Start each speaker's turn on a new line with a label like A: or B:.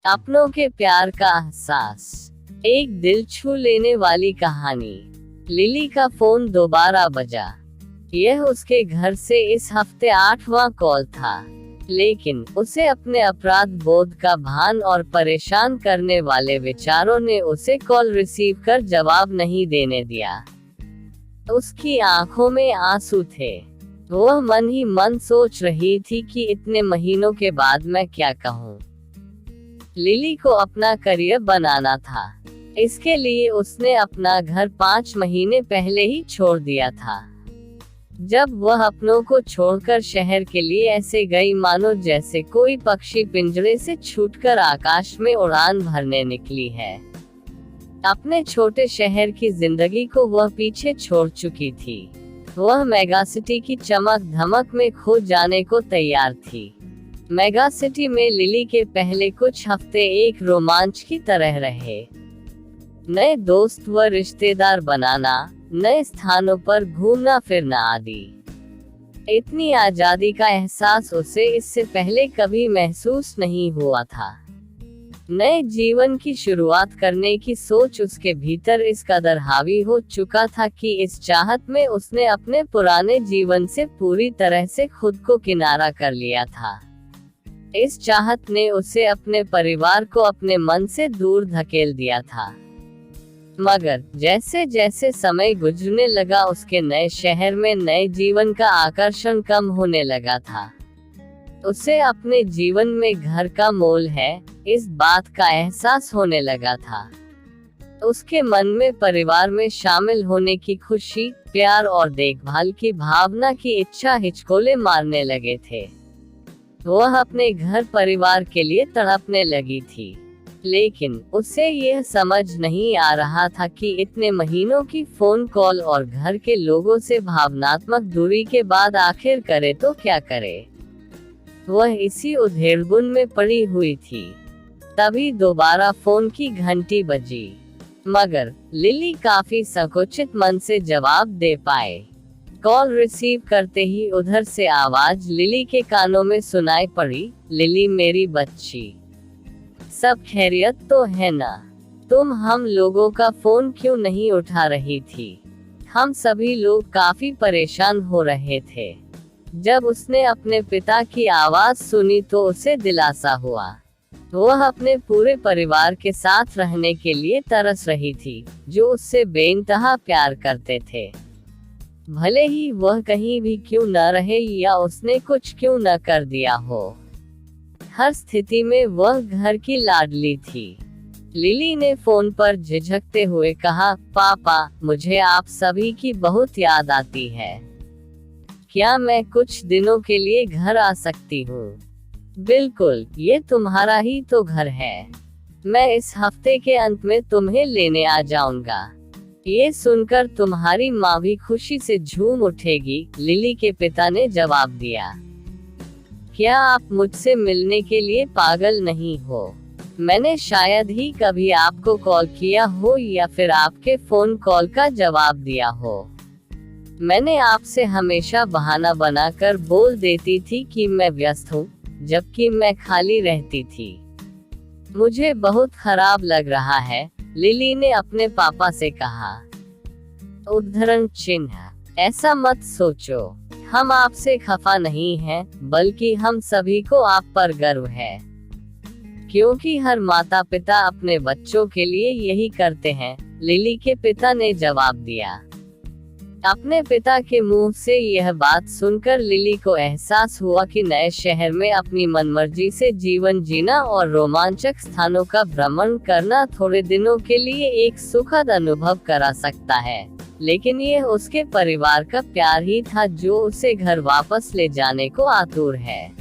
A: अपनों के प्यार का एहसास। एक दिल छू लेने वाली कहानी। लिली का फोन दोबारा बजा। यह उसके घर से इस हफ्ते 8वां कॉल था, लेकिन उसे अपने अपराध बोध का भान और परेशान करने वाले विचारों ने उसे कॉल रिसीव कर जवाब नहीं देने दिया। उसकी आंखों में आंसू थे। वह मन ही मन सोच रही थी कि इतने महीनों के बाद मैं क्या कहूँ। लिली को अपना करियर बनाना था। इसके लिए उसने अपना घर 5 महीने पहले ही छोड़ दिया था। जब वह अपनों को छोड़कर शहर के लिए ऐसे गई मानो जैसे कोई पक्षी पिंजरे से छूटकर आकाश में उड़ान भरने निकली है। अपने छोटे शहर की जिंदगी को वह पीछे छोड़ चुकी थी। वह मेगासिटी की चमक धमक में खो जाने को तैयार थी। मेगासिटी में लिली के पहले कुछ हफ्ते एक रोमांच की तरह रहे। नए दोस्त व रिश्तेदार बनाना, नए स्थानों पर घूमना फिरना आदि। इतनी आजादी का एहसास उसे इससे पहले कभी महसूस नहीं हुआ था। नए जीवन की शुरुआत करने की सोच उसके भीतर इस कदर हावी हो चुका था कि इस चाहत में उसने अपने पुराने जीवन से पूरी तरह से खुद को किनारा कर लिया था। इस चाहत ने उसे अपने परिवार को अपने मन से दूर धकेल दिया था। मगर जैसे जैसे समय गुजरने लगा, उसके नए शहर में नए जीवन का आकर्षण कम होने लगा था। उसे अपने जीवन में घर का मोल है, इस बात का एहसास होने लगा था। उसके मन में परिवार में शामिल होने की खुशी, प्यार और देखभाल की भावना की इच्छा हिचकोले मारने लगे थे। वह अपने घर परिवार के लिए तड़पने लगी थी, लेकिन उसे यह समझ नहीं आ रहा था कि इतने महीनों की फोन कॉल और घर के लोगों से भावनात्मक दूरी के बाद आखिर करे तो क्या करे। वह इसी उधेड़बुन में पड़ी हुई थी। तभी दोबारा फोन की घंटी बजी, मगर लिली काफी संकुचित मन से जवाब दे पाए। कॉल रिसीव करते ही उधर से आवाज लिली के कानों में सुनाई पड़ी, लिली मेरी बच्ची, सब खैरियत तो है ना? तुम हम लोगों का फोन क्यों नहीं उठा रही थी? हम सभी लोग काफी परेशान हो रहे थे। जब उसने अपने पिता की आवाज सुनी तो उसे दिलासा हुआ। वह अपने पूरे परिवार के साथ रहने के लिए तरस रही थी, जो उससे बेइंतहा प्यार करते थे। भले ही वह कहीं भी क्यों न रहे या उसने कुछ क्यों न कर दिया हो, हर स्थिति में वह घर की लाडली थी। लिली ने फोन पर झिझकते हुए कहा, पापा, मुझे आप सभी की बहुत याद आती है। क्या मैं कुछ दिनों के लिए घर आ सकती हूँ? बिल्कुल, ये तुम्हारा ही तो घर है। मैं इस हफ्ते के अंत में तुम्हें लेने आ जाऊंगा। ये सुनकर तुम्हारी माँ भी खुशी से झूम उठेगी, लिली के पिता ने जवाब दिया। क्या आप मुझसे मिलने के लिए पागल नहीं हो? मैंने शायद ही कभी आपको कॉल किया हो या फिर आपके फोन कॉल का जवाब दिया हो। मैंने आपसे हमेशा बहाना बनाकर बोल देती थी कि मैं व्यस्त हूँ, जबकि मैं खाली रहती थी। मुझे बहुत खराब लग रहा है, लिली ने अपने पापा से कहा। उद्धरण चिन्ह, ऐसा मत सोचो, हम आपसे खफा नहीं हैं, बल्कि हम सभी को आप पर गर्व है, क्योंकि हर माता पिता अपने बच्चों के लिए यही करते हैं, लिली के पिता ने जवाब दिया। अपने पिता के मुंह से यह बात सुनकर लिली को एहसास हुआ कि नए शहर में अपनी मनमर्जी से जीवन जीना और रोमांचक स्थानों का भ्रमण करना थोड़े दिनों के लिए एक सुखद अनुभव करा सकता है, लेकिन यह उसके परिवार का प्यार ही था जो उसे घर वापस ले जाने को आतुर है।